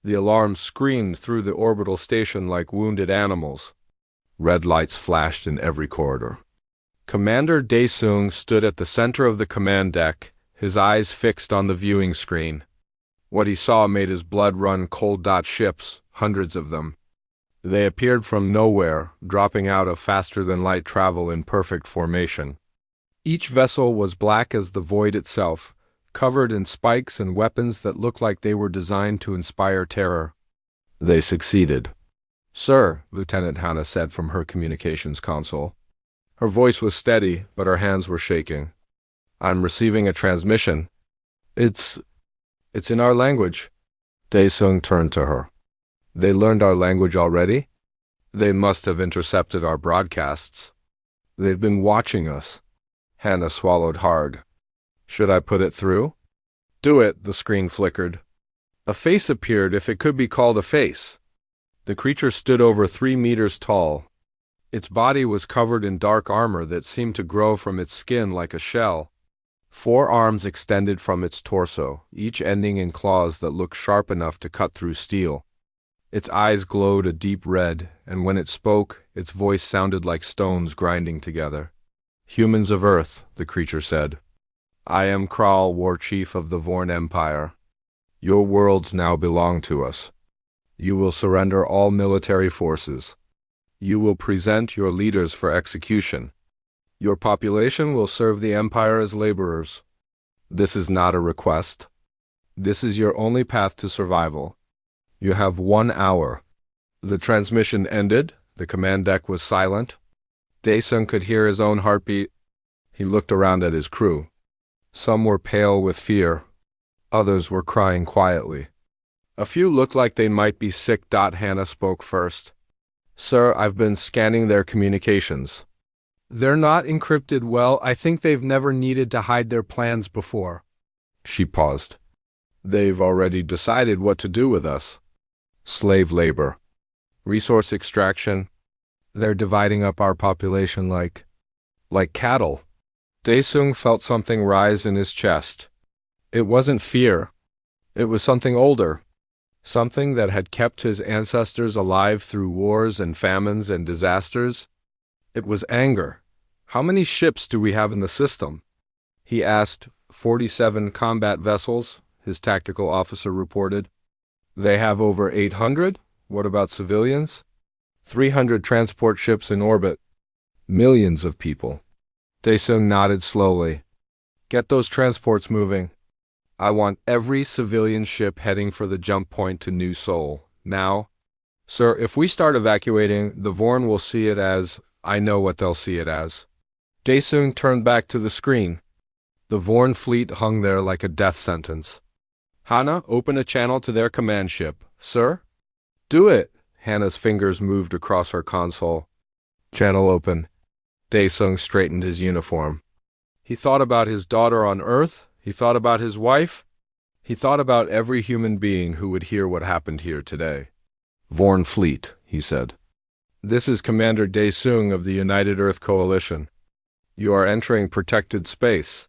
The alarms screamed through the orbital station like wounded animals. Red lights flashed in every corridor. Commander Daesung stood at the center of the command deck, his eyes fixed on the viewing screen. What he saw made his blood run cold. Ships, hundreds of them. They appeared from nowhere, dropping out of faster-than-light travel in perfect formation. Each vessel was black as the void itself, covered in spikes and weapons that looked like they were designed to inspire terror. They succeeded. "Sir," Lieutenant Hannah said from her communications console. Her voice was steady, but her hands were shaking. "I'm receiving a transmission. It's in our language." Daesung turned to her. "They learned our language already? They must have intercepted our broadcasts. They've been watching us." Hannah swallowed hard. "Should I put it through?" "Do it," the screen flickered. A face appeared, if it could be called a face. The creature stood over 3 meters tall. Its body was covered in dark armor that seemed to grow from its skin like a shell. 4 arms extended from its torso, each ending in claws that looked sharp enough to cut through steel. Its eyes glowed a deep red, and when it spoke, its voice sounded like stones grinding together. "Humans of Earth," the creature said. "I am Kral, war chief of the Vorn Empire. Your worlds now belong to us. You will surrender all military forces. You will present your leaders for execution. Your population will serve the Empire as laborers. This is not a request. This is your only path to survival. You have 1 hour." The transmission ended. The command deck was silent. Daesung could hear his own heartbeat. He looked around at his crew. Some were pale with fear. Others were crying quietly. A few looked like they might be sick. Hannah spoke first. "Sir, I've been scanning their communications. They're not encrypted well. I think they've never needed to hide their plans before." She paused. "They've already decided what to do with us. Slave labor. Resource extraction. They're dividing up our population like cattle." Daesung felt something rise in his chest. It wasn't fear. It was something older. Something that had kept his ancestors alive through wars and famines and disasters. It was anger. "How many ships do we have in the system?" he asked. 47 combat vessels, his tactical officer reported. "They have over 800? What about civilians?" 300 transport ships in orbit. Millions of people. Daesung nodded slowly. "Get those transports moving. I want every civilian ship heading for the jump point to New Seoul, now." "Sir, if we start evacuating, the Vorn will see it as—" "I know what they'll see it as." Daesung turned back to the screen. The Vorn fleet hung there like a death sentence. "Hannah, open a channel to their command ship." "Sir?" "Do it." Hannah's fingers moved across her console. "Channel open." Daesung straightened his uniform. He thought about his daughter on Earth. He thought about his wife. He thought about every human being who would hear what happened here today. "Vorn Fleet," he said. "This is Commander Daesung of the United Earth Coalition. You are entering protected space.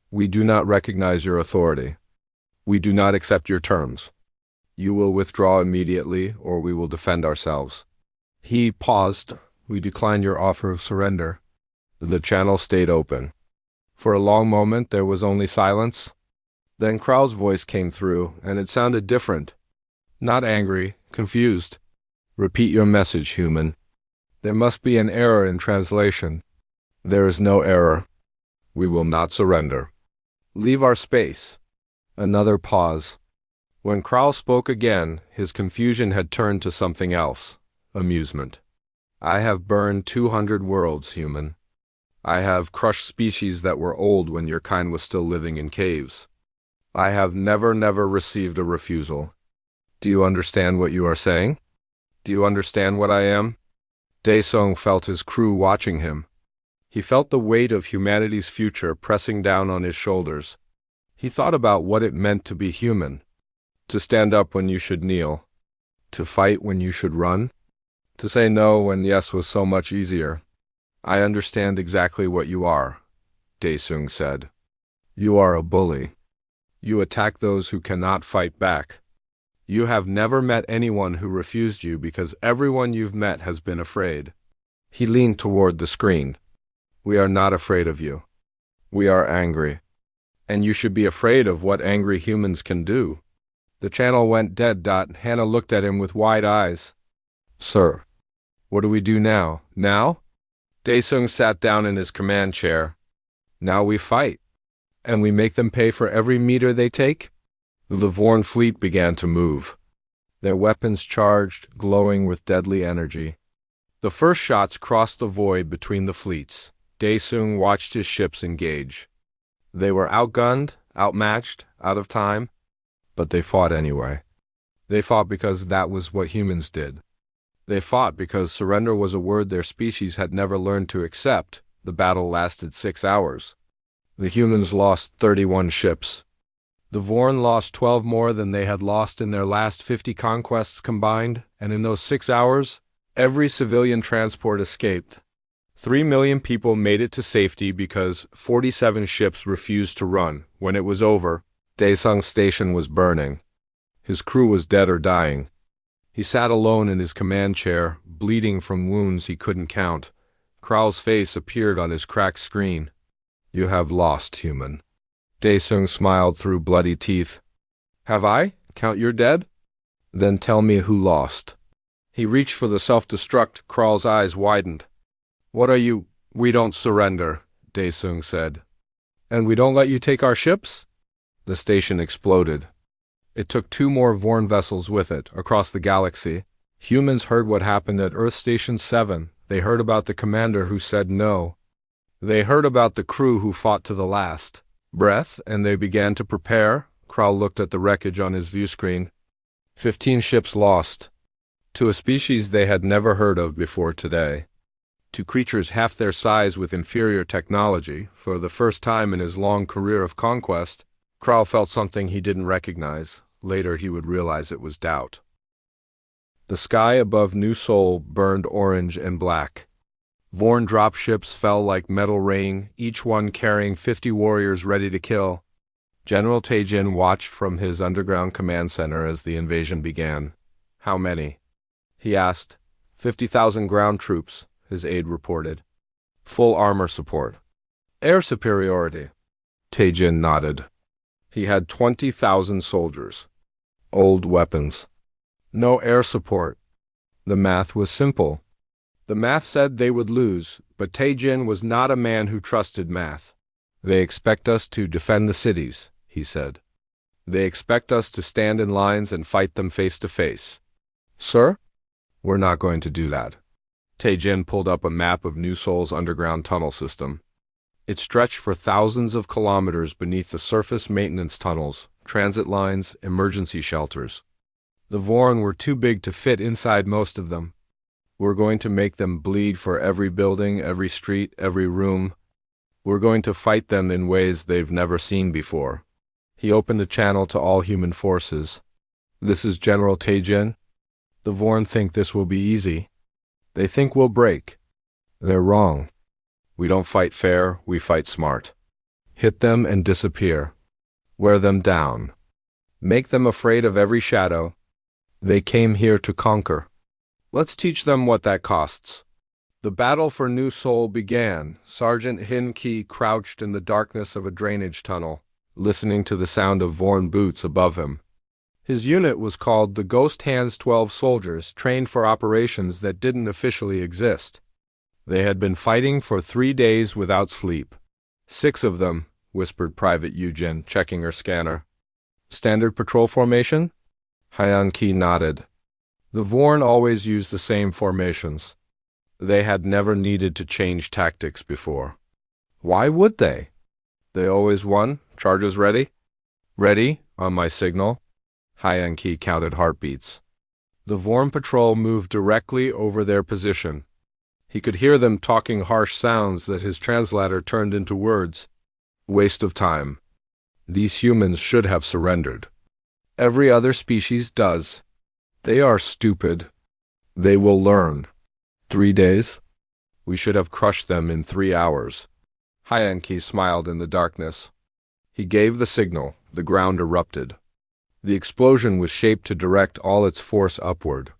We do not recognize your authority. We do not accept your terms. You will withdraw immediately, or we will defend ourselves." He paused. "We decline your offer of surrender." The channel stayed open. For a long moment there was only silence. Then Kral's voice came through, and it sounded different. Not angry, confused. "Repeat your message, human. There must be an error in translation." "There is no error. We will not surrender." "Leave our space." Another pause. When Kral spoke again, his confusion had turned to something else, amusement. "I have burned 200 worlds, human. I have crushed species that were old when your kind was still living in caves. I have never received a refusal. Do you understand what you are saying? Do you understand what I am?" Daesung felt his crew watching him. He felt the weight of humanity's future pressing down on his shoulders. He thought about what it meant to be human. To stand up when you should kneel. To fight when you should run. To say no when yes was so much easier. "I understand exactly what you are," Daesung said. "You are a bully. You attack those who cannot fight back. You have never met anyone who refused you because everyone you've met has been afraid. He leaned toward the screen. We are not afraid of you. We are angry. And you should be afraid of what angry humans can do. The channel went dead. Hannah looked at him with wide eyes. Sir, what do we do now? Now? Daesung sat down in his command chair. Now we fight. And we make them pay for every meter they take? The Vorn fleet began to move. Their weapons charged, glowing with deadly energy. The first shots crossed the void between the fleets. Daesung watched his ships engage. They were outgunned, outmatched, out of time, but they fought anyway. They fought because that was what humans did. They fought because surrender was a word their species had never learned to accept. The battle lasted 6 hours. The humans lost 31 ships. The Vorn lost 12 more than they had lost in their last 50 conquests combined, and in those 6 hours, every civilian transport escaped. 3 million people made it to safety because 47 ships refused to run. When it was over, Daesung's station was burning. His crew was dead or dying. He sat alone in his command chair, bleeding from wounds he couldn't count. Kral's face appeared on his cracked screen. You have lost, human. Daesung smiled through bloody teeth. Have I? Count your dead? Then tell me who lost. He reached for the self-destruct. Kral's eyes widened. What are you? We don't surrender, Daesung said. And we don't let you take our ships? The station exploded. It took 2 more Vorn vessels with it, across the galaxy. Humans heard what happened at Earth Station 7. They heard about the commander who said no. They heard about the crew who fought to the last breath, and they began to prepare. Kral looked at the wreckage on his view screen. 15 ships lost. To a species they had never heard of before today. To creatures half their size with inferior technology. For the first time in his long career of conquest, Kral felt something he didn't recognize. Later he would realize it was doubt. The sky above New Sol burned orange and black. Vorn dropships fell like metal rain, each one carrying 50 warriors ready to kill. General Taejin watched from his underground command center as the invasion began. How many? He asked. 50,000 ground troops, his aide reported. Full armor support. Air superiority. Taejin nodded. He had 20,000 soldiers. Old weapons. No air support. The math was simple. The math said they would lose, but Taejin was not a man who trusted math. They expect us to defend the cities, he said. They expect us to stand in lines and fight them face to face. Sir? We're not going to do that. Taejin pulled up a map of New Sol's underground tunnel system. It stretched for thousands of kilometers beneath the surface maintenance tunnels, transit lines, emergency shelters. The Vorn were too big to fit inside most of them. We're going to make them bleed for every building, every street, every room. We're going to fight them in ways they've never seen before. He opened a channel to all human forces. This is General Taejin. The Vorn think this will be easy. They think we'll break. They're wrong. We don't fight fair, we fight smart. Hit them and disappear. Wear them down. Make them afraid of every shadow. They came here to conquer. Let's teach them what that costs. The battle for New Sol began. Sergeant Hin Ki crouched in the darkness of a drainage tunnel, listening to the sound of Vorn boots above him. His unit was called the Ghost Hands 12 Soldiers, trained for operations that didn't officially exist. They had been fighting for 3 days without sleep. 6 of them, whispered Private Yujin, checking her scanner. Standard patrol formation? Hyan Ki nodded. The Vorn always used the same formations. They had never needed to change tactics before. Why would they? They always won. Charges ready? Ready, on my signal. Hyan Ki counted heartbeats. The Vorn patrol moved directly over their position. He could hear them talking harsh sounds that his translator turned into words. Waste of time. These humans should have surrendered. Every other species does. They are stupid. They will learn. 3 days? We should have crushed them in 3 hours. Hyan Ki smiled in the darkness. He gave the signal. The ground erupted. The explosion was shaped to direct all its force upward.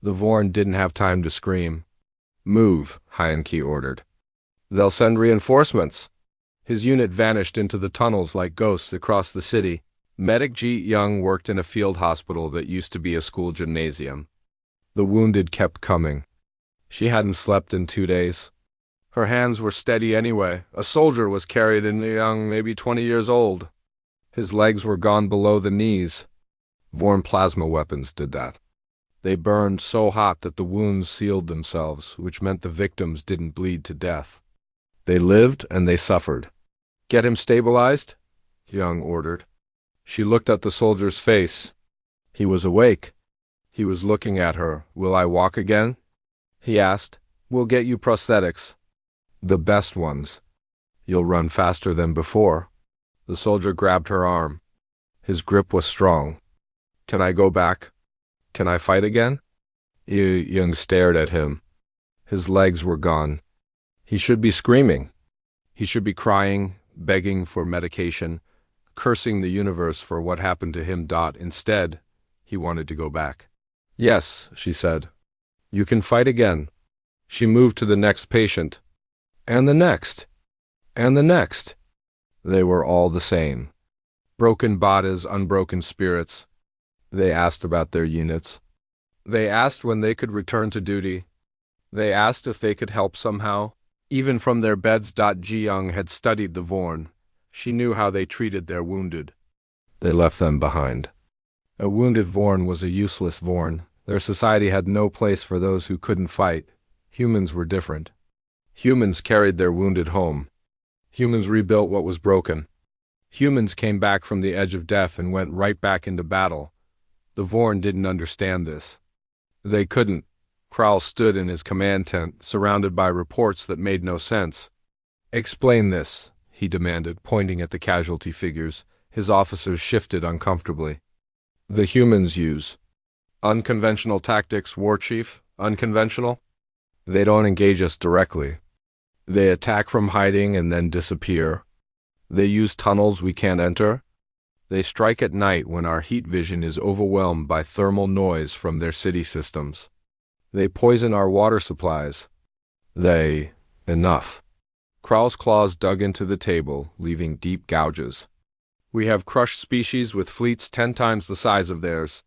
The Vorn didn't have time to scream. "Move," Heinke ordered. "They'll send reinforcements." His unit vanished into the tunnels like ghosts across the city. Medic Ji Young worked in a field hospital that used to be a school gymnasium. The wounded kept coming. She hadn't slept in 2 days. Her hands were steady anyway. A soldier was carried in, young, maybe 20 years old. His legs were gone below the knees. Vorn plasma weapons did that. They burned so hot that the wounds sealed themselves, which meant the victims didn't bleed to death. They lived and they suffered. "Get him stabilized," Young ordered. She looked at the soldier's face. He was awake. He was looking at her. "Will I walk again?" he asked. "We'll get you prosthetics. The best ones. You'll run faster than before." The soldier grabbed her arm. His grip was strong. "Can I go back? Can I fight again?" Young stared at him. His legs were gone. He should be screaming. He should be crying, begging for medication, cursing the universe for what happened to him. Instead, he wanted to go back. "Yes," she said. "You can fight again." She moved to the next patient. And the next. And the next. They were all the same. Broken bodies, unbroken spirits. They asked about their units. They asked when they could return to duty. They asked if they could help somehow. Even from their beds. Ji Young had studied the Vorn. She knew how they treated their wounded. They left them behind. A wounded Vorn was a useless Vorn. Their society had no place for those who couldn't fight. Humans were different. Humans carried their wounded home. Humans rebuilt what was broken. Humans came back from the edge of death and went right back into battle. The Vorn didn't understand this. They couldn't. Krall stood in his command tent, surrounded by reports that made no sense. "Explain this," he demanded, pointing at the casualty figures. His officers shifted uncomfortably. "The humans use unconventional tactics, War Chief. Unconventional? They don't engage us directly. They attack from hiding and then disappear. They use tunnels we can't enter. They strike at night when our heat vision is overwhelmed by thermal noise from their city systems. They poison our water supplies. Enough." Krall's claws dug into the table, leaving deep gouges. "We have crushed species with fleets 10 times the size of theirs.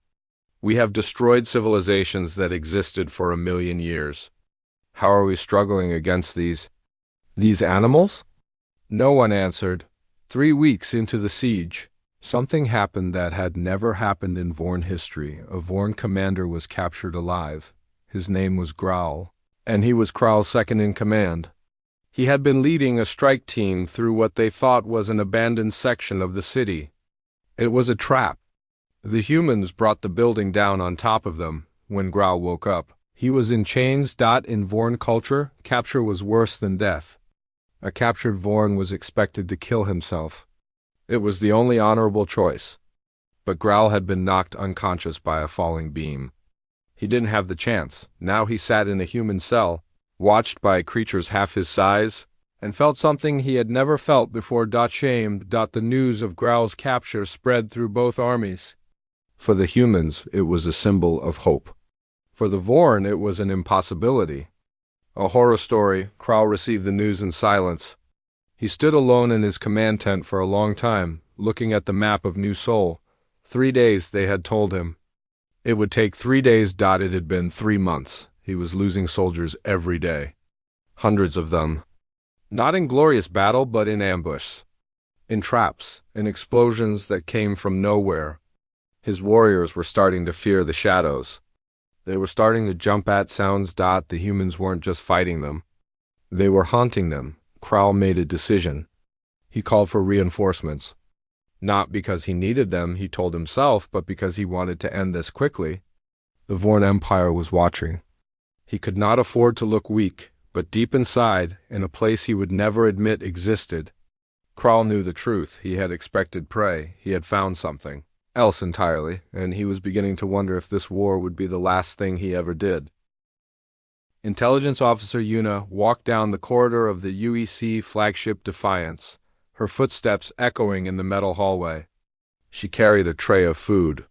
We have destroyed civilizations that existed for 1,000,000 years. How are we struggling against these animals?" No one answered. 3 weeks into the siege, something happened that had never happened in Vorn history. A Vorn commander was captured alive. His name was Growl, and he was Krall's second in command. He had been leading a strike team through what they thought was an abandoned section of the city. It was a trap. The humans brought the building down on top of them. When Growl woke up, he was in chains. In Vorn culture, capture was worse than death. A captured Vorn was expected to kill himself. It was the only honorable choice. But Growl had been knocked unconscious by a falling beam. He didn't have the chance. Now he sat in a human cell, watched by creatures half his size, and felt something he had never felt before. Shame. The news of Growl's capture spread through both armies. For the humans, it was a symbol of hope. For the Vorn, it was an impossibility. A horror story. Krall received the news in silence. He stood alone in his command tent for a long time, looking at the map of New Sol. 3 days, they had told him. It would take 3 days. It had been 3 months. He was losing soldiers every day. Hundreds of them. Not in glorious battle, but in ambush. In traps, in explosions that came from nowhere. His warriors were starting to fear the shadows. They were starting to jump at sounds. The humans weren't just fighting them. They were haunting them. Krall made a decision. He called for reinforcements. Not because he needed them, he told himself, but because he wanted to end this quickly. The Vorn Empire was watching. He could not afford to look weak, but deep inside, in a place he would never admit existed, Krall knew the truth. He had expected prey. He had found something else entirely, and he was beginning to wonder if this war would be the last thing he ever did. Intelligence Officer Yuna walked down the corridor of the UEC flagship Defiance, her footsteps echoing in the metal hallway. She carried a tray of food.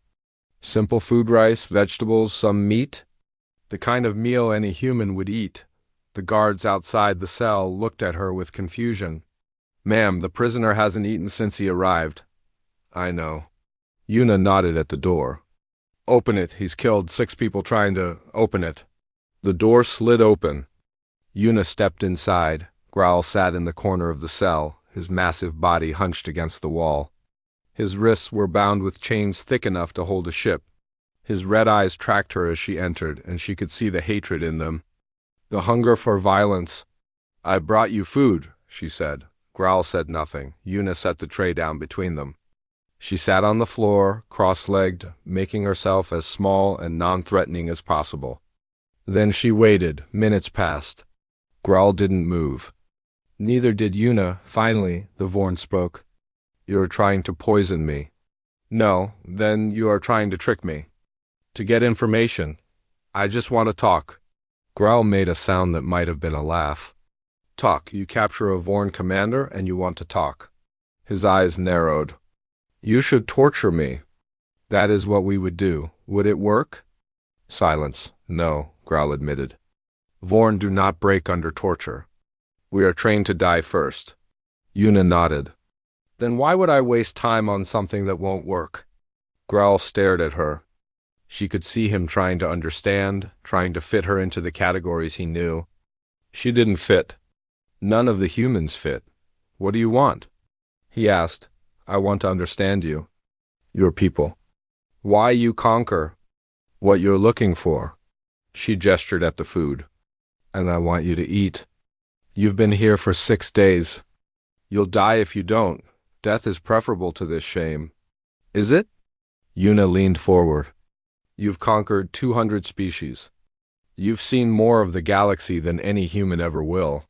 Simple food: rice, vegetables, some meat. The kind of meal any human would eat. The guards outside the cell looked at her with confusion. "Ma'am, the prisoner hasn't eaten since he arrived." "I know." Yuna nodded at the door. "Open it. He's killed 6 people trying to open it." The door slid open. Yuna stepped inside. Growl sat in the corner of the cell, his massive body hunched against the wall. His wrists were bound with chains thick enough to hold a ship. His red eyes tracked her as she entered, and she could see the hatred in them. The hunger for violence. "I brought you food," she said. Growl said nothing. Yuna set the tray down between them. She sat on the floor, cross-legged, making herself as small and non-threatening as possible. Then she waited. Minutes passed. Growl didn't move. Neither did Yuna. Finally, the Vorn spoke. "You're trying to poison me." "No, then you are trying to trick me. To get information. I just want to talk." Growl made a sound that might have been a laugh. "Talk. You capture a Vorn commander and you want to talk." His eyes narrowed. "You should torture me." "That is what we would do. Would it work?" Silence. "No," Growl admitted. "Vorn do not break under torture. We are trained to die first." Yuna nodded. "Then why would I waste time on something that won't work?" Growl stared at her. She could see him trying to understand, trying to fit her into the categories he knew. She didn't fit. None of the humans fit. "What do you want?" he asked. "I want to understand you. Your people. Why you conquer. What you're looking for." She gestured at the food. "And I want you to eat. You've been here for 6 days. You'll die if you don't. Death is preferable to this shame." "Is it?" Yuna leaned forward. "You've conquered 200 species. You've seen more of the galaxy than any human ever will.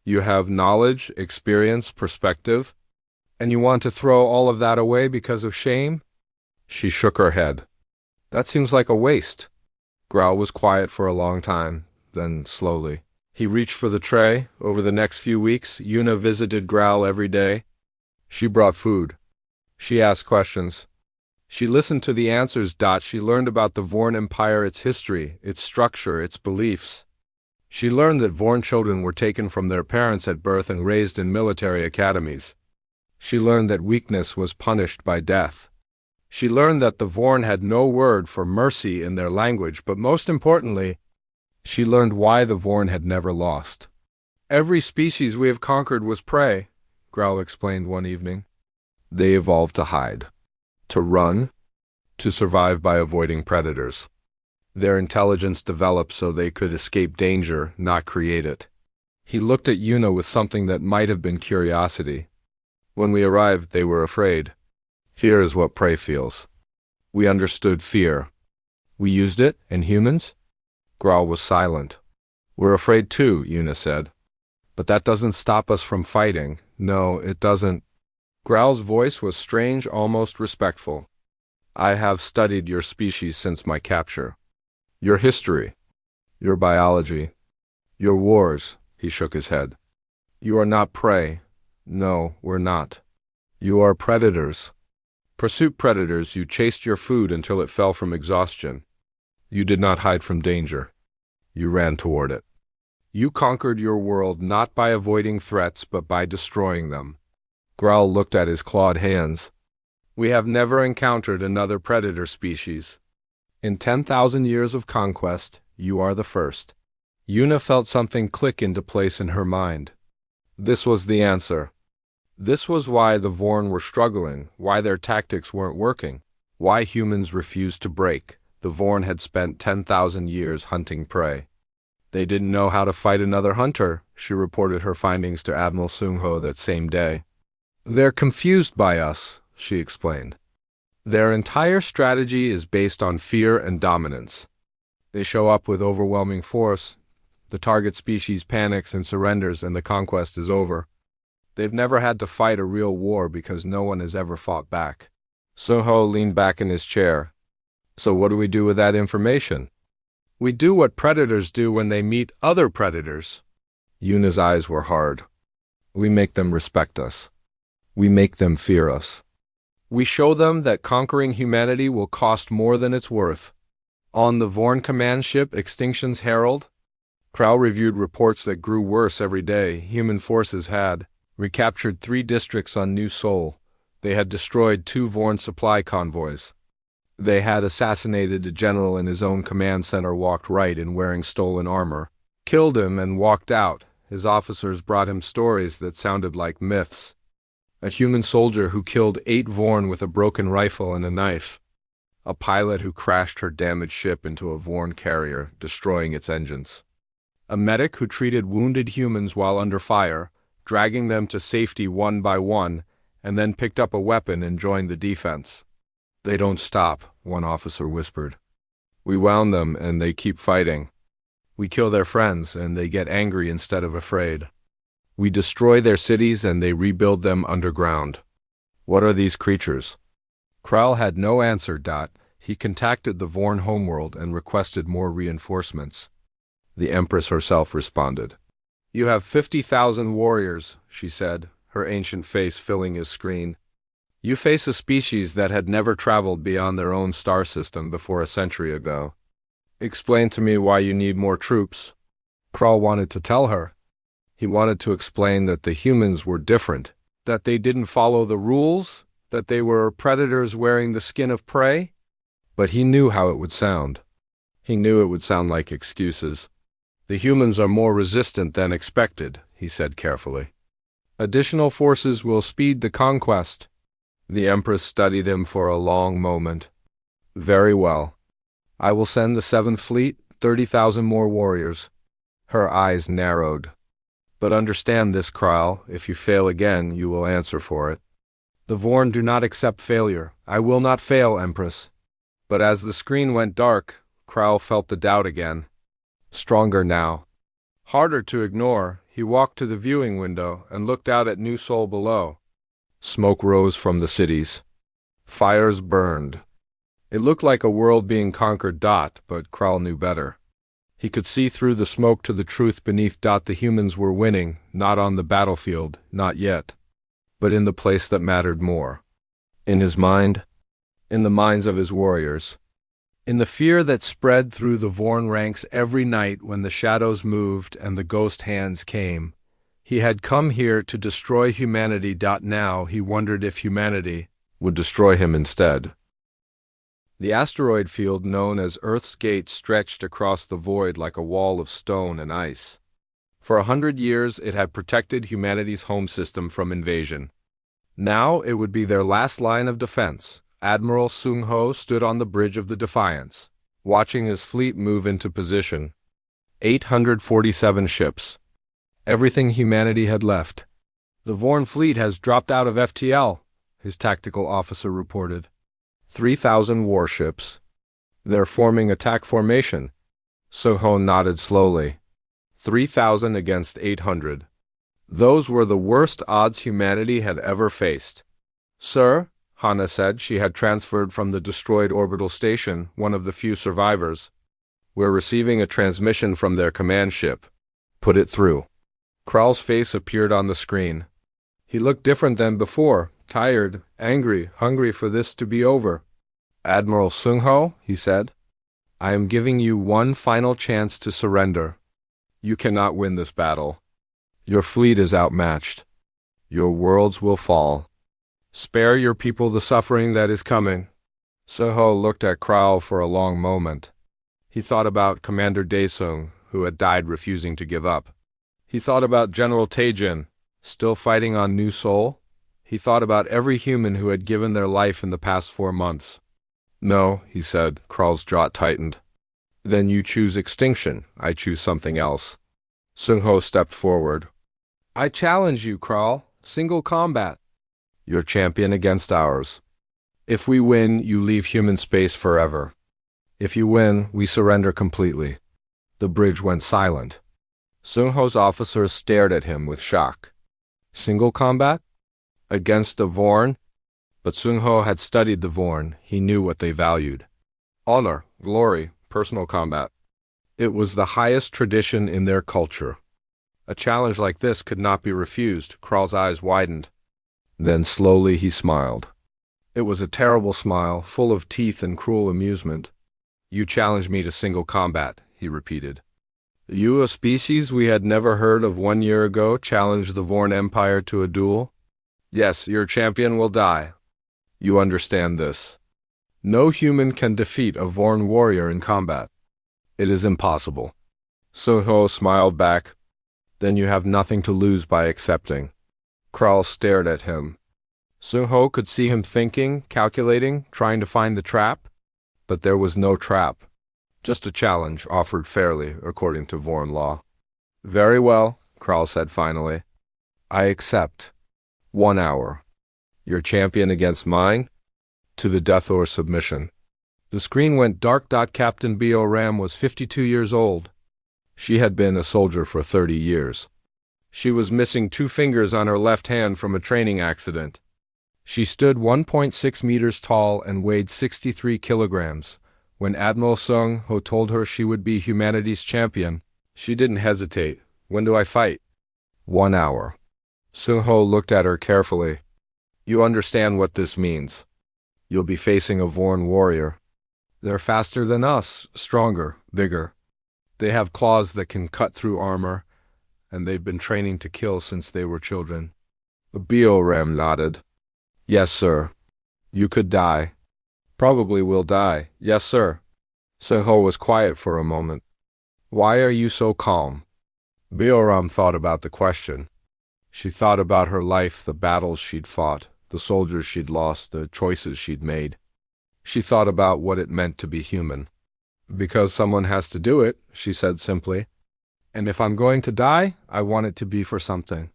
You have knowledge, experience, perspective, and you want to throw all of that away because of shame?" She shook her head. "That seems like a waste." Growl was quiet for a long time, then slowly. He reached for the tray. Over the next few weeks, Yuna visited Growl every day. She brought food. She asked questions. She listened to the answers. She learned about the Vorn Empire, its history, its structure, its beliefs. She learned that Vorn children were taken from their parents at birth and raised in military academies. She learned that weakness was punished by death. She learned that the Vorn had no word for mercy in their language, but most importantly, she learned why the Vorn had never lost. "Every species we have conquered was prey," Growl explained one evening. "They evolved to hide, to run, to survive by avoiding predators. Their intelligence developed so they could escape danger, not create it." He looked at Yuna with something that might have been curiosity. "When we arrived, they were afraid. Fear is what prey feels. We understood fear. We used it, and humans?" Growl was silent. "We're afraid too," Yuna said. "But that doesn't stop us from fighting. No, it doesn't." Growl's voice was strange, almost respectful. "I have studied your species since my capture. Your history. Your biology. Your wars." He shook his head. "You are not prey. No, we're not. You are predators. Pursuit predators. You chased your food until it fell from exhaustion. You did not hide from danger. You ran toward it. You conquered your world not by avoiding threats, but by destroying them." Growl looked at his clawed hands. "We have never encountered another predator species. In 10,000 years of conquest, you are the first." Yuna felt something click into place in her mind. This was the answer. This was why the Vorn were struggling, why their tactics weren't working, why humans refused to break. The Vorn had spent 10,000 years hunting prey. They didn't know how to fight another hunter, she reported her findings to Admiral Sungho that same day. "They're confused by us," she explained. "Their entire strategy is based on fear and dominance. They show up with overwhelming force. The target species panics and surrenders, and the conquest is over. They've never had to fight a real war because no one has ever fought back." Sungho leaned back in his chair. "So what do we do with that information?" "We do what predators do when they meet other predators." Yuna's eyes were hard. "We make them respect us. We make them fear us. We show them that conquering humanity will cost more than it's worth. On the Vorn command ship Extinction's Herald, Krau reviewed reports that grew worse every day. Human forces had recaptured 3 districts on New Sol. They had destroyed 2 Vorn supply convoys. They had assassinated a general in his own command center, walked right in wearing stolen armor, killed him and walked out. His officers brought him stories that sounded like myths. A human soldier who killed 8 Vorn with a broken rifle and a knife. A pilot who crashed her damaged ship into a Vorn carrier, destroying its engines. A medic who treated wounded humans while under fire, dragging them to safety one by one, and then picked up a weapon and joined the defense. They don't stop, one officer whispered. We wound them and they keep fighting. We kill their friends and they get angry instead of afraid. We destroy their cities and they rebuild them underground. What are these creatures? Krall had no answer. He contacted the Vorn homeworld and requested more reinforcements. The Empress herself responded. You have 50,000 warriors, she said, her ancient face filling his screen. You face a species that had never traveled beyond their own star system before a century ago. Explain to me why you need more troops. Krall wanted to tell her. He wanted to explain that the humans were different, that they didn't follow the rules, that they were predators wearing the skin of prey. But he knew how it would sound. He knew it would sound like excuses. The humans are more resistant than expected, he said carefully. Additional forces will speed the conquest. The Empress studied him for a long moment. Very well. I will send the 7th Fleet, 30,000 more warriors. Her eyes narrowed. But understand this, Krall, if you fail again, you will answer for it. The Vorn do not accept failure. I will not fail, Empress. But as the screen went dark, Krall felt the doubt again. Stronger now. Harder to ignore, he walked to the viewing window and looked out at New Sol below. Smoke rose from the cities. Fires burned. It looked like a world being conquered. But Krall knew better. He could see through the smoke to the truth beneath. The humans were winning, not on the battlefield, not yet. But in the place that mattered more. In his mind. In the minds of his warriors. In the fear that spread through the Vorn ranks every night when the shadows moved and the ghost hands came. He had come here to destroy humanity. Now he wondered if humanity would destroy him instead. The asteroid field known as Earth's Gate stretched across the void like a wall of stone and ice. For 100 years it had protected humanity's home system from invasion. Now it would be their last line of defense. Admiral Sung Ho stood on the bridge of the Defiance, watching his fleet move into position. 847 ships. Everything humanity had left. The Vorn fleet has dropped out of FTL, his tactical officer reported. 3,000 warships. They're forming attack formation. Sung Ho nodded slowly. 3,000 against 800. Those were the worst odds humanity had ever faced. Sir, Hana said. She had transferred from the destroyed orbital station, one of the few survivors. We're receiving a transmission from their command ship. Put it through. Krall's face appeared on the screen. He looked different than before, tired, angry, hungry for this to be over. Admiral Sung Ho, he said, I am giving you one final chance to surrender. You cannot win this battle. Your fleet is outmatched. Your worlds will fall. Spare your people the suffering that is coming. Sung Ho looked at Krall for a long moment. He thought about Commander Daesung, who had died refusing to give up. He thought about General Taejin, still fighting on New Sol. He thought about every human who had given their life in the past 4 months. No, he said. Krall's jaw tightened. Then you choose extinction. I choose something else. Sung Ho stepped forward. I challenge you, Krall. Single combat. Your champion against ours. If we win, you leave human space forever. If you win, we surrender completely. The bridge went silent. Sung Ho's officers stared at him with shock. Single combat? Against the Vorn? But Sung Ho had studied the Vorn. He knew what they valued. Honor, glory, personal combat. It was the highest tradition in their culture. A challenge like this could not be refused. Krall's eyes widened. Then slowly he smiled. It was a terrible smile, full of teeth and cruel amusement. You challenged me to single combat, he repeated. You, a species we had never heard of 1 year ago, challenged the Vorn Empire to a duel? Yes, your champion will die. You understand this. No human can defeat a Vorn warrior in combat. It is impossible. Sung-ho smiled back. Then you have nothing to lose by accepting. Kral stared at him. Sung-ho could see him thinking, calculating, trying to find the trap. But there was no trap. Just a challenge offered fairly, according to Vorn law. Very well, Kral said finally. I accept. 1 hour. Your champion against mine? To the death or submission. The screen went dark. Captain B.O. Ram was 52 years old. She had been a soldier for 30 years. She was missing 2 fingers on her left hand from a training accident. She stood 1.6 meters tall and weighed 63 kilograms. When Admiral Sung-ho told her she would be humanity's champion, she didn't hesitate. When do I fight? 1 hour. Sung-ho looked at her carefully. You understand what this means. You'll be facing a Vorn warrior. They're faster than us, stronger, bigger. They have claws that can cut through armor, and they've been training to kill since they were children. B.O. Ram nodded. Yes, sir. You could die. Probably will die. Yes, sir. Sung-ho was quiet for a moment. Why are you so calm? B.O. Ram thought about the question. She thought about her life, the battles she'd fought, the soldiers she'd lost, the choices she'd made. She thought about what it meant to be human. Because someone has to do it, she said simply. And if I'm going to die, I want it to be for something.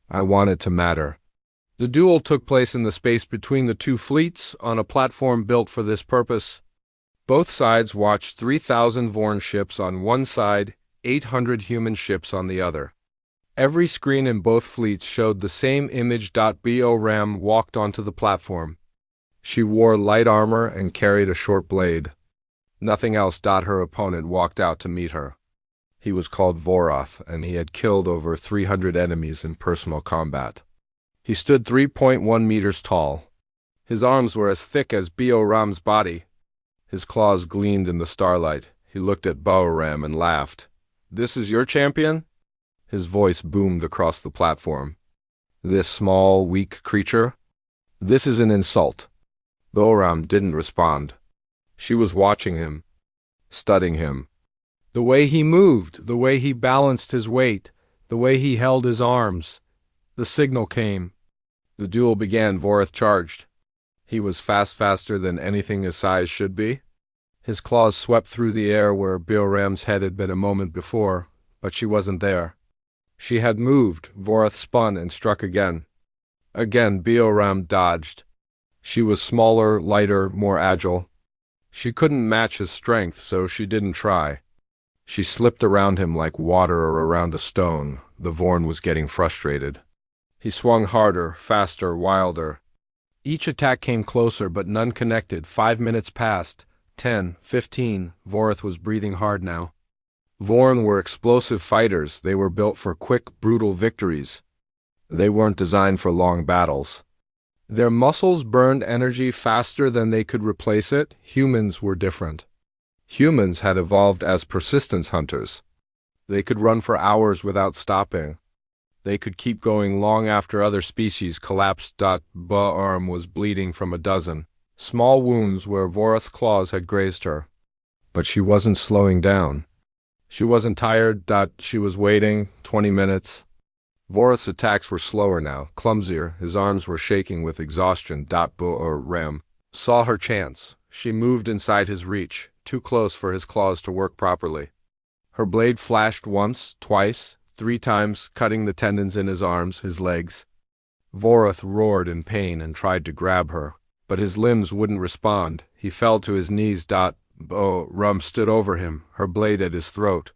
I want it to matter. The duel took place in the space between the 2 fleets on a platform built for this purpose. Both sides watched 3,000 Vorn ships on one side, 800 human ships on the other. Every screen in both fleets showed the same image. B.O. Ram walked onto the platform. She wore light armor and carried a short blade. Nothing else. Her opponent walked out to meet her. He was called Voroth, and he had killed over 300 enemies in personal combat. He stood 3.1 meters tall. His arms were as thick as B.O. Ram's body. His claws gleamed in the starlight. He looked at B.O. Ram and laughed. This is your champion? His voice boomed across the platform. This small, weak creature? This is an insult. B.O. Ram didn't respond. She was watching him, studying him. The way he moved, the way he balanced his weight, the way he held his arms. The signal came. The duel began. Voroth charged. He was faster than anything his size should be. His claws swept through the air where B.O. Ram's head had been a moment before, but she wasn't there. She had moved. Voroth spun and struck again. Again, B.O. Ram dodged. She was smaller, lighter, more agile. She couldn't match his strength, so she didn't try. She slipped around him like water around a stone. The Vorn was getting frustrated. He swung harder, faster, wilder. Each attack came closer, but none connected. 5 minutes passed. 10, 15. Voroth was breathing hard now. Vorn were explosive fighters. They were built for quick, brutal victories. They weren't designed for long battles. Their muscles burned energy faster than they could replace it. Humans were different. Humans had evolved as persistence hunters. They could run for hours without stopping. They could keep going long after other species collapsed. B.O. Ram was bleeding from a dozen small wounds where Voroth's claws had grazed her. But she wasn't slowing down. She wasn't tired. She was waiting 20 minutes. Voroth's attacks were slower now, clumsier. His arms were shaking with exhaustion. B.O. Ram saw her chance. She moved inside his reach, too close for his claws to work properly. Her blade flashed once, twice, 3 times, cutting the tendons in his arms, his legs. Voroth roared in pain and tried to grab her, but his limbs wouldn't respond. He fell to his knees. B.O. Ram stood over him, her blade at his throat.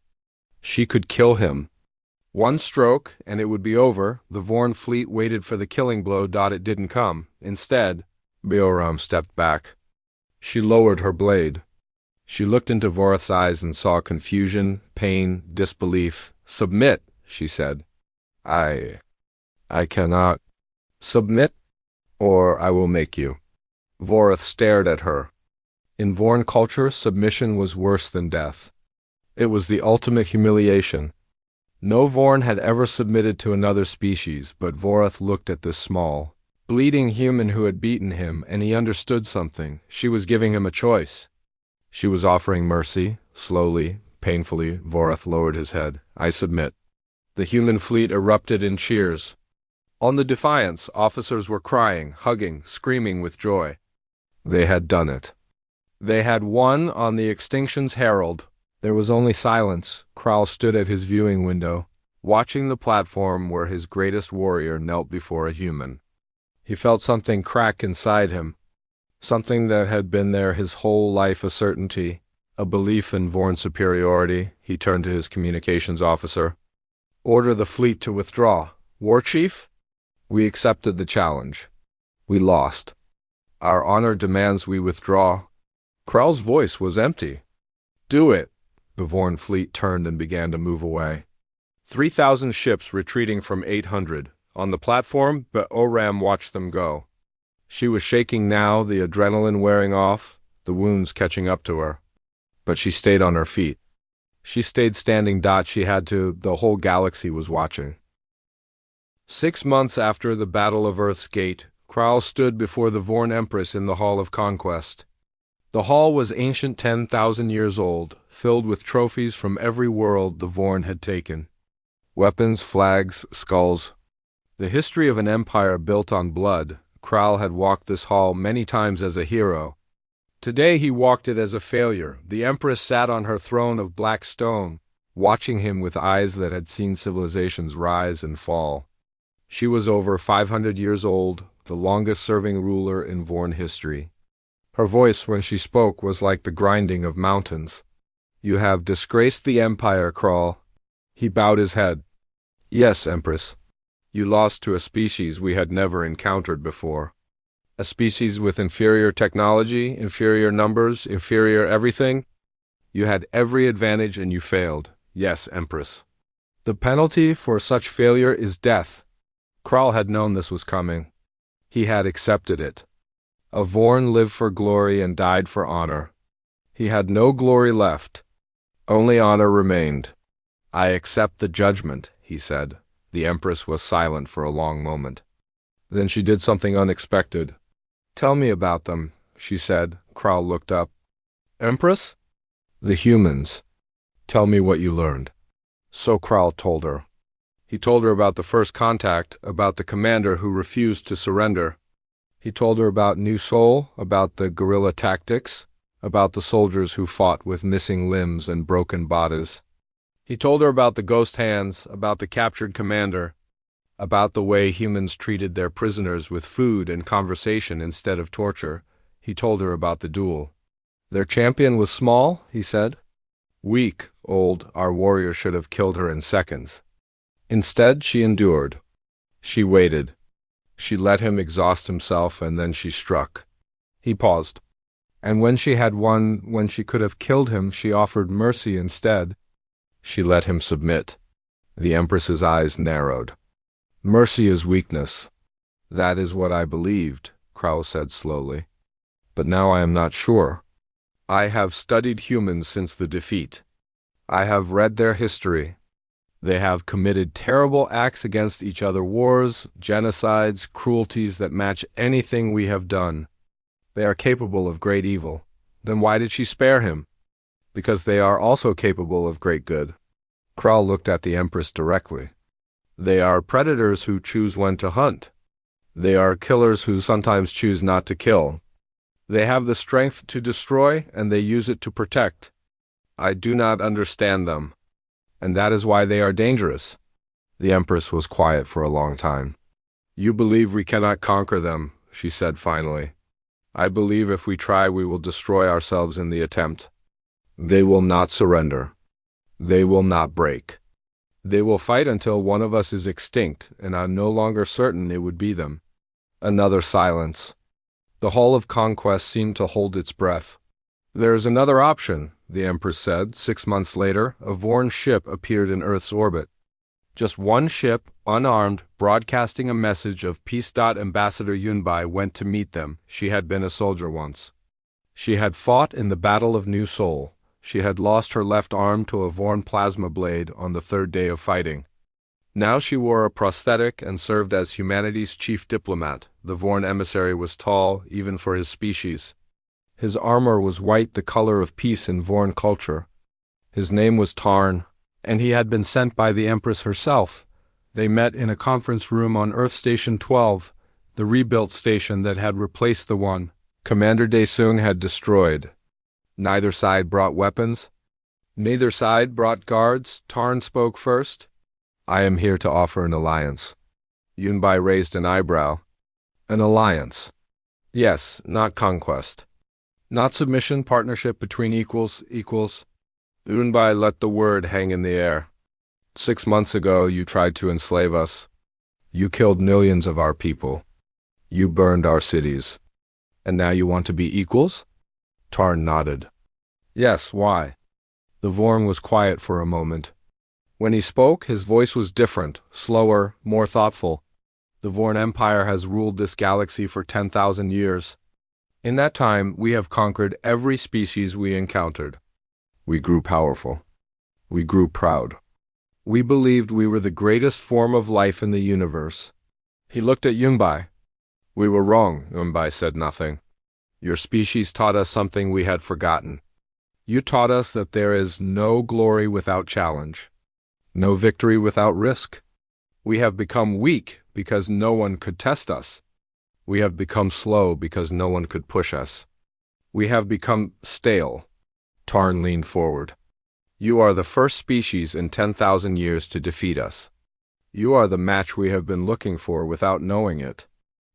She could kill him. 1 stroke, and it would be over. The Vorn fleet waited for the killing blow. It didn't come. Instead, B.O. Ram stepped back. She lowered her blade. She looked into Voroth's eyes and saw confusion, pain, disbelief. Submit, she said. I cannot. Submit, or I will make you. Vorith stared at her. In Vorn culture, submission was worse than death. It was the ultimate humiliation. No Vorn had ever submitted to another species, but Vorith looked at this small, bleeding human who had beaten him, and he understood something. She was giving him a choice. She was offering mercy. Slowly, painfully, Vorith lowered his head. I submit. The human fleet erupted in cheers. On the Defiance, officers were crying, hugging, screaming with joy. They had done it. They had won on the extinction's herald. There was only silence. Krall stood at his viewing window, watching the platform where his greatest warrior knelt before a human. He felt something crack inside him, something that had been there his whole life, a certainty, a belief in Vorn superiority. He turned to his communications officer. Order the fleet to withdraw. War Chief? We accepted the challenge. We lost. Our honor demands we withdraw. Krall's voice was empty. Do it. The Vorn fleet turned and began to move away. 3,000 ships retreating from 800. On the platform, but Oram watched them go. She was shaking now, the adrenaline wearing off, the wounds catching up to her. But she stayed on her feet. She stayed standing. She had to. The whole galaxy was watching. 6 months after the Battle of Earth's Gate, Krall stood before the Vorn Empress in the Hall of Conquest. The hall was ancient, 10,000 years old, filled with trophies from every world the Vorn had taken. Weapons, flags, skulls. The history of an empire built on blood. Krall had walked this hall many times as a hero. Today he walked it as a failure. The Empress sat on her throne of black stone, watching him with eyes that had seen civilizations rise and fall. She was over 500 years old, the longest-serving ruler in Vorn history. Her voice when she spoke was like the grinding of mountains. You have disgraced the Empire, Krall. He bowed his head. Yes, Empress. You lost to a species we had never encountered before. A species with inferior technology, inferior numbers, inferior everything. You had every advantage and you failed. Yes, Empress. The penalty for such failure is death. Krall had known this was coming. He had accepted it. A Vorn lived for glory and died for honor. He had no glory left. Only honor remained. I accept the judgment, he said. The Empress was silent for a long moment. Then she did something unexpected. Tell me about them, she said. Krall looked up. Empress? The humans. Tell me what you learned. So Krall told her. He told her about the first contact, about the commander who refused to surrender. He told her about New Sol, about the guerrilla tactics, about the soldiers who fought with missing limbs and broken bodies. He told her about the ghost hands, about the captured commander, about the way humans treated their prisoners with food and conversation instead of torture. He told her about the duel. Their champion was small, he said. Weak, old, our warrior should have killed her in seconds. Instead, she endured. She waited. She let him exhaust himself, and then she struck. He paused. And when she had won, when she could have killed him, she offered mercy instead. She let him submit. The Empress's eyes narrowed. Mercy is weakness. That is what I believed, Krall said slowly. But now I am not sure. I have studied humans since the defeat. I have read their history. They have committed terrible acts against each other, wars, genocides, cruelties that match anything we have done. They are capable of great evil. Then why did she spare him? Because they are also capable of great good. Krall looked at the Empress directly. They are predators who choose when to hunt. They are killers who sometimes choose not to kill. They have the strength to destroy, and they use it to protect. I do not understand them. And that is why they are dangerous. The Empress was quiet for a long time. You believe we cannot conquer them, she said finally. I believe if we try we will destroy ourselves in the attempt. They will not surrender. They will not break. They will fight until one of us is extinct, and I'm no longer certain it would be them. Another silence. The Hall of Conquest seemed to hold its breath. There is another option, the Empress said. 6 months later, a Vorn ship appeared in Earth's orbit. Just one ship, unarmed, broadcasting a message of peace. Ambassador Yunbai went to meet them. She had been a soldier once. She had fought in the Battle of New Seoul. She had lost her left arm to a Vorn plasma blade on the third day of fighting. Now she wore a prosthetic and served as humanity's chief diplomat. The Vorn emissary was tall, even for his species. His armor was white, the color of peace in Vorn culture. His name was Tarn, and he had been sent by the Empress herself. They met in a conference room on Earth Station 12, the rebuilt station that had replaced the one Commander Daesung had destroyed. Neither side brought weapons. Neither side brought guards. Tarn spoke first. I am here to offer an alliance. Yunbai raised an eyebrow. An alliance. Yes, not conquest. Not submission, partnership between equals. Yunbai let the word hang in the air. 6 months ago, you tried to enslave us. You killed millions of our people. You burned our cities. And now you want to be equals? Tarn nodded. Yes, why? The Vorn was quiet for a moment. When he spoke, his voice was different, slower, more thoughtful. The Vorn Empire has ruled this galaxy for 10,000 years. In that time, we have conquered every species we encountered. We grew powerful. We grew proud. We believed we were the greatest form of life in the universe. He looked at Yunbai. We were wrong, Yunbai said nothing. Your species taught us something we had forgotten. You taught us that there is no glory without challenge, no victory without risk. We have become weak because no one could test us. We have become slow because no one could push us. We have become stale. Tarn leaned forward. You are the first species in 10,000 years to defeat us. You are the match we have been looking for without knowing it.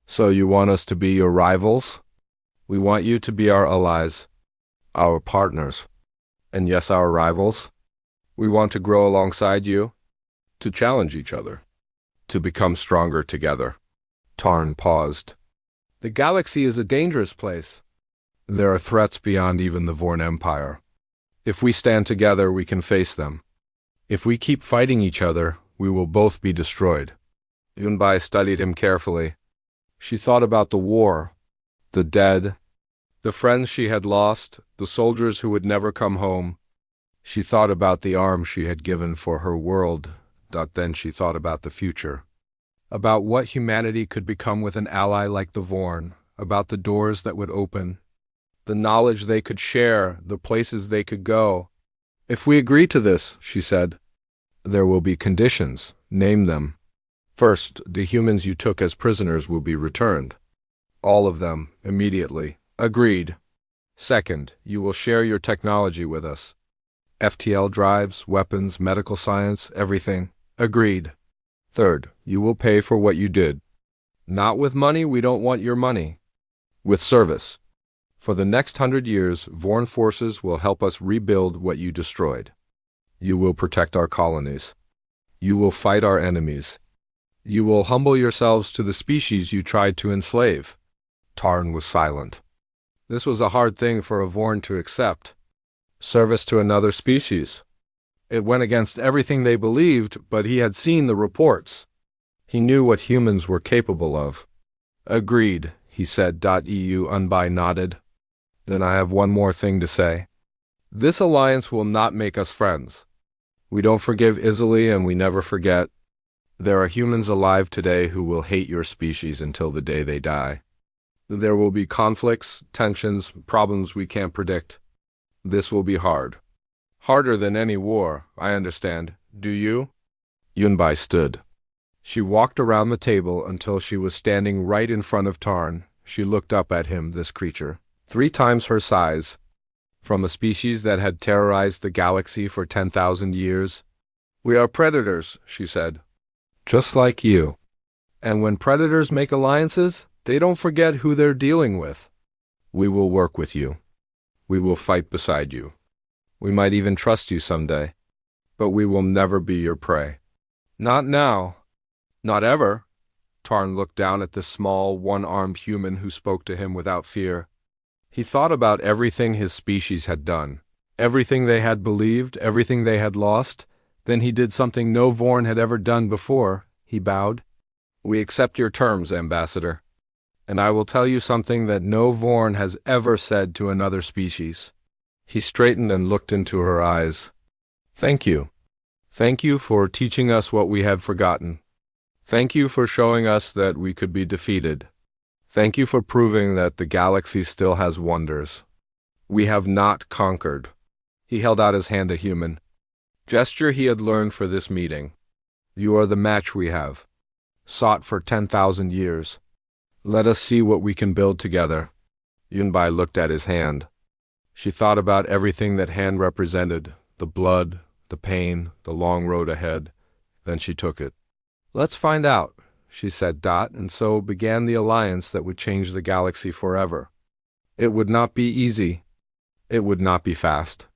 So you want us to be your rivals? We want you to be our allies, our partners, and yes, our rivals. We want to grow alongside you, to challenge each other, to become stronger together. Tarn paused. The galaxy is a dangerous place. There are threats beyond even the Vorn Empire. If we stand together, we can face them. If we keep fighting each other, we will both be destroyed. Yunbai studied him carefully. She thought about the war, the dead, the friends she had lost, the soldiers who would never come home. She thought about the arm she had given for her world. Then she thought about the future, about what humanity could become with an ally like the Vorn, about the doors that would open, the knowledge they could share, the places they could go. If we agree to this, she said, there will be conditions. Name them. First, the humans you took as prisoners will be returned. All of them, immediately. Agreed. Second, you will share your technology with us. FTL drives, weapons, medical science, everything. Agreed. Third, you will pay for what you did. Not with money, we don't want your money. With service. For the next 100 years, Vorn forces will help us rebuild what you destroyed. You will protect our colonies. You will fight our enemies. You will humble yourselves to the species you tried to enslave. Tarn was silent. This was a hard thing for a Vorn to accept. Service to another species. It went against everything they believed, but he had seen the reports. He knew what humans were capable of. Agreed, he said. EU Yunbai nodded. Then I have one more thing to say. This alliance will not make us friends. We don't forgive easily and we never forget. There are humans alive today who will hate your species until the day they die. There will be conflicts, tensions, problems we can't predict. This will be hard. Harder than any war, I understand. Do you? Yunbai stood. She walked around the table until she was standing right in front of Tarn. She looked up at him, this creature, 3 times her size, from a species that had terrorized the galaxy for 10,000 years. We are predators, she said. Just like you. And when predators make alliances, they don't forget who they're dealing with. We will work with you. We will fight beside you. We might even trust you someday. But we will never be your prey. Not now. Not ever. Tarn looked down at the small, one-armed human who spoke to him without fear. He thought about everything his species had done, everything they had believed, everything they had lost. Then he did something no Vorn had ever done before. He bowed. We accept your terms, Ambassador. And I will tell you something that no Vorn has ever said to another species. He straightened and looked into her eyes. Thank you. Thank you for teaching us what we had forgotten. Thank you for showing us that we could be defeated. Thank you for proving that the galaxy still has wonders. We have not conquered. He held out his hand to Human. Gesture he had learned for this meeting. You are the match we have. Sought for 10,000 years. Let us see what we can build together. Yunbai looked at his hand. She thought about everything that hand represented, the blood, the pain, the long road ahead. Then she took it. Let's find out, she said, and so began the alliance that would change the galaxy forever. It would not be easy. It would not be fast.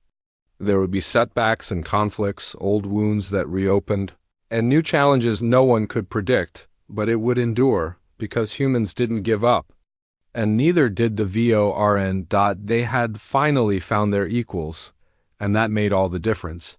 There would be setbacks and conflicts, old wounds that reopened, and new challenges no one could predict, but it would endure because humans didn't give up. And neither did the VORN. They had finally found their equals, and that made all the difference.